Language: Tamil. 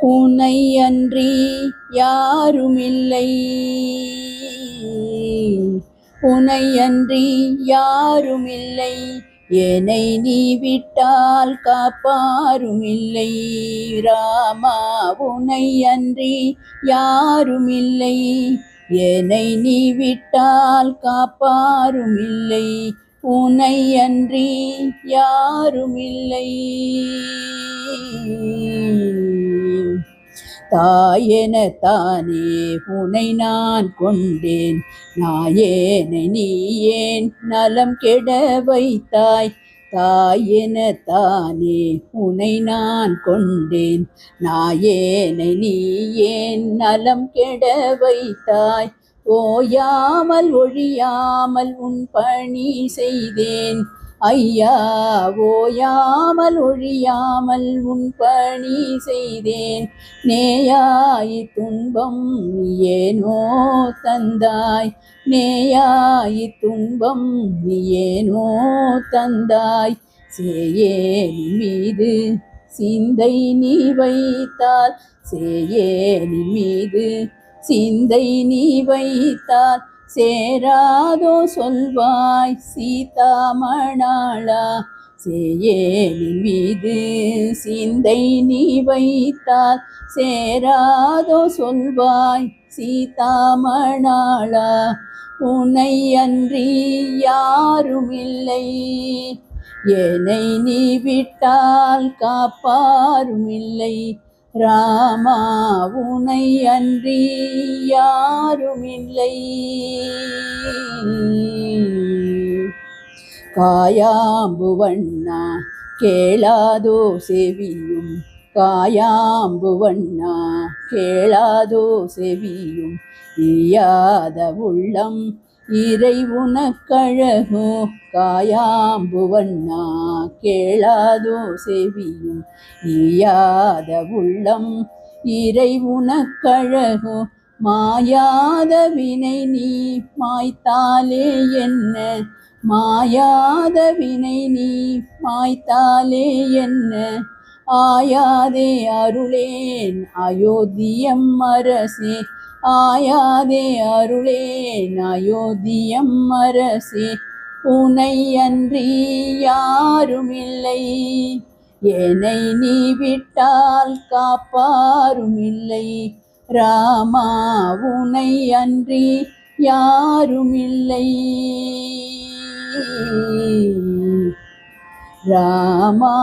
உன்னை அன்றி யாருமில்லை, உன்னை அன்றி யாருமில்லை, என்னை நீ விட்டால் காப்பாருமில்லை. ராமா உன்னை அன்றி யாருமில்லை, என்னை நீ விட்டால் காப்பாருமில்லை. உன்னை அன்றி யாருமில்லை. தாயெனத்தானே உன்னை நான் கொண்டேன், நாயேனை நீ ஏன் நலம் கெட வைத்தாய். தாயெனத்தானே உன்னை நான் கொண்டேன், நாயேனை நீ ஏன் நலம் கெட வைத்தாய். ஓயாமல் ஒழியாமல் உன் பணி செய்தேன் ஐயா, ஓயாமல் ஒழியாமல் உன் பணி செய்தேன். நேயாய் துன்பம் ஏனோ தந்தாய், நேயாய் துன்பம் ஏனோ தந்தாய். சேயேனி மீது சிந்தை நீ வைத்தால், சேயேனி மீது சிந்தை நீ வைத்தால், சேராதோ சொல்வாய் சீதாமணாளா. சேயேனின் மீது சிந்தை நீ வைத்தால், சேராதோ சொல்வாய் சீதாமணாளா. உன்னை அன்றி யாருமில்லை, என்னை நீ விட்டால் காப்பாருமில்லை. ராமா உன்னை அன்றி யாருமில்லை. காயாம்புவண்ணா கேளாதோ செவியும், காயாம்புவண்ணா கேளாதோ செவியும், ஈயாத உள்ளம் இறை உனக்கழகோ. காயாம்புவண்ணா கேளாதோ செவியும், ஈயாத உள்ளம் இறை உனக்கழகோ. மாயாத வினை நீ மாய்த்தாலே என்ன, மாயாத வினை நீ மாய்த்தாலே என்ன. ஆயாதே அருளேன் அயோத்தியம் அரசே, ஆயாதே அருளேன் அயோத்தியம் அரசே. உன்னை அன்றி யாருமில்லை, என்னை நீ விட்டால் காப்பாருமில்லை. ராமா உன்னை அன்றி யாருமில்லை. ராமா.